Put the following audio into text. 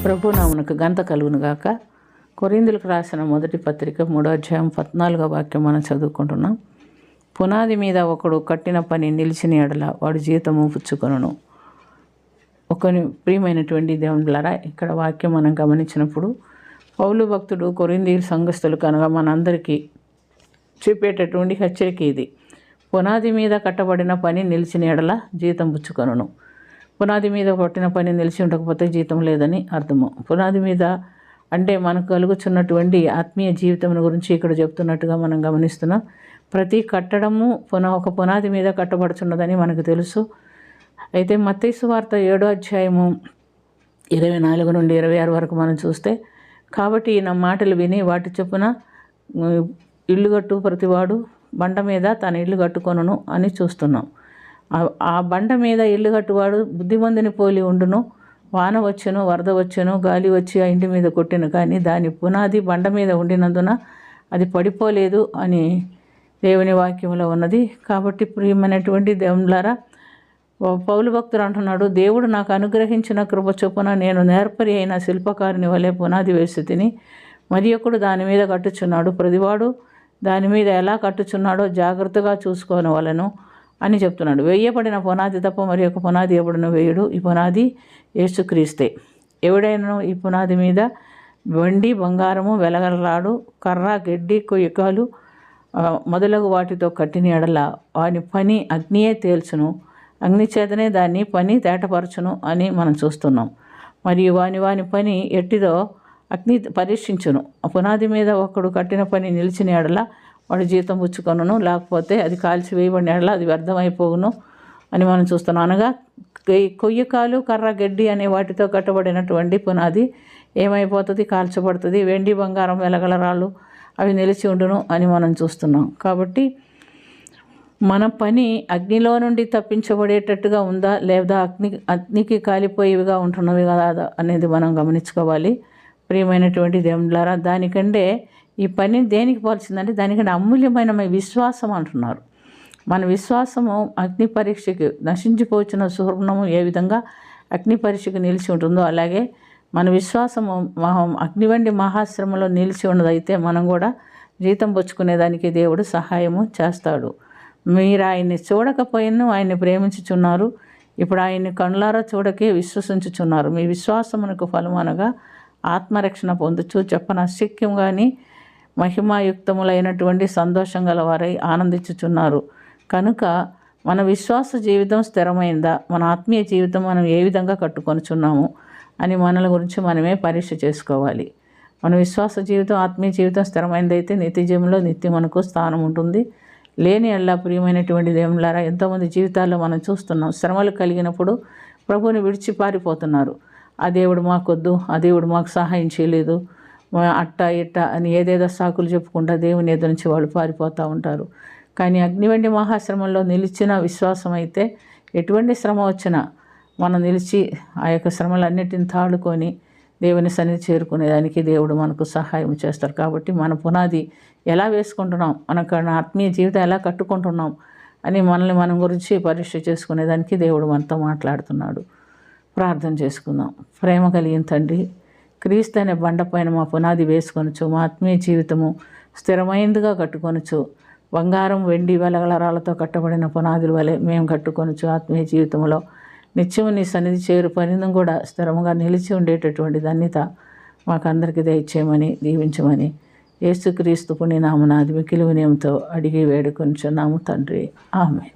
ప్రభు నామునకు గంత కలుగునుగాక. కొరింథీయులకు రాసిన మొదటి పత్రిక 3వ అధ్యాయం 14వ వాక్యం మనం చదువుకుంటున్నాం. పునాది మీద ఒకడు కట్టిన పని నిలిచిన ఎడల వాడు జీతము పుచ్చుకొనును. ప్రియమైనటువంటి దేవునులారా, ఇక్కడ వాక్యం మనం గమనించినప్పుడు పౌలు భక్తుడు కొరింథీ సంఘస్థులకు అనగా మనందరికీ చెప్పేటటువంటి హెచ్చరిక ఇది. పునాది మీద కట్టబడిన పని నిలిచిన ఎడల జీతం పుచ్చుకొనును. పునాది మీద కొట్టిన పని నిలిచి ఉండకపోతే జీతం లేదని అర్థము. పునాది మీద అంటే మనకు కలుగుతున్నటువంటి ఆత్మీయ జీవితం గురించి ఇక్కడ చెప్తున్నట్టుగా మనం గమనిస్తున్నాం. ప్రతి కట్టడము ఒక పునాది మీద కట్టబడుతున్నదని మనకు తెలుసు. అయితే మత్తయి సువార్త 7వ అధ్యాయము 24 నుండి 26 వరకు మనం చూస్తే, కాబట్టి నా మాటలు విని వాటి చొప్పున ఇల్లు కట్టు ప్రతివాడు బండ మీద తన ఇల్లు కట్టుకొనును అని చూస్తున్నాం. ఆ బండ మీద ఇల్లు కట్టువాడు బుద్ధిమంతుని పోలి ఉండును. వాన వచ్చెను, వరద వచ్చెను, గాలి వచ్చి ఆ ఇంటి మీద కొట్టెను, కానీ దాని పునాది బండ మీద ఉండినందున అది పడిపోలేదు అని దేవుని వాక్యంలో ఉన్నది. కాబట్టి ప్రియమైనటువంటి దేవునులారా, పౌలు భక్తుడు అంటున్నాడు, దేవుడు నాకు అనుగ్రహించిన కృప చొప్పున నేను నేర్పరి అయిన శిల్పకారుని వలె పునాది వేసి తిని మరి ఒకడు దాని మీద కట్టుచున్నాడు. ప్రతివాడు దాని మీద ఎలా కట్టుచున్నాడో జాగ్రత్తగా చూసుకోనవలెను అని చెప్తున్నాడు. వేయబడిన పునాది తప్ప మరి ఒక పునాది ఎవడను వేయుడు. ఈ పునాది యేసుక్రీస్తే. ఎవడైనా ఈ పునాది మీద వెండి, బంగారము, వెలగలరాడు, కర్ర, గడ్డి, కొయ్యకాలు మొదలగు వాటితో కట్టిన ఎడల వాని పని అగ్నియే తేల్చును, అగ్ని చేతనే దాన్ని పని తేటపరచును అని మనం చూస్తున్నాం. మరియు వాని పని ఎట్టిదో అగ్ని పరీక్షించును. ఆ పునాది మీద ఒకడు కట్టిన పని నిలిచిన ఎడల వాడు జీతం పుచ్చుకొనును, లేకపోతే అది కాల్చి వేయబడిన ఎడల అది వ్యర్థమైపోవును అని మనం చూస్తున్నాం. అనగా కొయ్యకాలు, కర్ర, గడ్డి అనే వాటితో కట్టబడినటువంటి పునాది ఏమైపోతుంది? కాల్చబడుతుంది. వెండి, బంగారం, వెలగలరాళ్ళు అవి నిలిచి ఉండును అని మనం చూస్తున్నాం. కాబట్టి మన పని అగ్నిలో నుండి తప్పించబడేటట్టుగా ఉందా లేదా అగ్నికి కాలిపోయేవిగా ఉంటున్నవి కదా అనేది మనం గమనించుకోవాలి. ప్రియమైనటువంటి దేవునులారా, దానికంటే ఈ పని దేనికి పోల్చిందంటే దానికంటే అమూల్యమైన విశ్వాసం అంటున్నారు. మన విశ్వాసము అగ్ని పరీక్షకు నశించిపోచిన సువర్ణము ఏ విధంగా అగ్ని పరీక్షకు నిలిచి ఉంటుందో అలాగే మన విశ్వాసము అగ్నివంటి మహాశ్రమలో నిలిచి ఉన్నదైతే మనం కూడా జీతం పుచ్చుకునేదానికి దేవుడు సహాయము చేస్తాడు. మీరు ఆయన్ని చూడకపోయినా ఆయన్ని ప్రేమించుచున్నారు. ఇప్పుడు ఆయన్ని కనులారా చూడకే విశ్వసించుచున్నారు. మీ విశ్వాసమునకు ఫలమనగా ఆత్మరక్షణ పొందుచు చెప్పనశక్యం కానీ మహిమాయుక్తములైనటువంటి సంతోషం గల వారై ఆనందించుచున్నారు. కనుక మన విశ్వాస జీవితం స్థిరమైందా, మన ఆత్మీయ జీవితం మనం ఏ విధంగా కట్టుకొనుచున్నాము అని మనల గురించి మనమే పరీక్ష చేసుకోవాలి. మన విశ్వాస జీవితం, ఆత్మీయ జీవితం స్థిరమైందైతే నిత్యజీవంలో నిత్యం మనకు స్థానం ఉంటుంది. లేని అల్లా ప్రియమైనటువంటి దేవునులారా, ఎంతోమంది జీవితాల్లో మనం చూస్తున్నాం. శ్రమలు కలిగినప్పుడు ప్రభువుని విడిచి పారిపోతున్నారు. ఆ దేవుడు మాకొద్దు, ఆ దేవుడు మాకు సహాయం చేయలేదు, అట్ట ఇట్ట అని ఏదేదో సాకులు చెప్పుకుంటా దేవుని ఎదురు నుంచి వాళ్ళు పారిపోతూ ఉంటారు. కానీ అగ్నివంటి మహాశ్రమంలో నిలిచిన విశ్వాసం అయితే ఎటువంటి శ్రమ వచ్చినా మనం నిలిచి ఆ యొక్క శ్రమలన్నిటిని తాళుకొని దేవుని సన్నిధి చేరుకునేదానికి దేవుడు మనకు సహాయం చేస్తారు. కాబట్టి మన పునాది ఎలా వేసుకుంటున్నాం, మనకు ఆత్మీయ జీవితం ఎలా కట్టుకుంటున్నాం అని మనల్ని మనం గురించి పరీక్ష చేసుకునేదానికి దేవుడు మనతో మాట్లాడుతున్నాడు. ప్రార్థన చేసుకుందాం. ప్రేమ కలిగిన తండ్రి, క్రీస్తు అనే బండపైన మా పునాది వేసుకొనొచ్చు, మా ఆత్మీయ జీవితము స్థిరమైనదిగా కట్టుకొనొచ్చు. బంగారం, వెండి, వెలగలరాలతో కట్టబడిన పునాదుల వలె మేము కట్టుకొనొచ్చు. ఆత్మీయ జీవితంలో నిత్యము నీ సన్నిధి చేరు పరిణం కూడా స్థిరంగా నిలిచి ఉండేటటువంటి ధన్యత మాకందరికీ దయచేయమని దీవించమని యేసుక్రీస్తు పుణ్యనామమున మిక్కిలి వినయంతో అడిగి వేడుకొనుచున్నాము తండ్రి. ఆమేన్.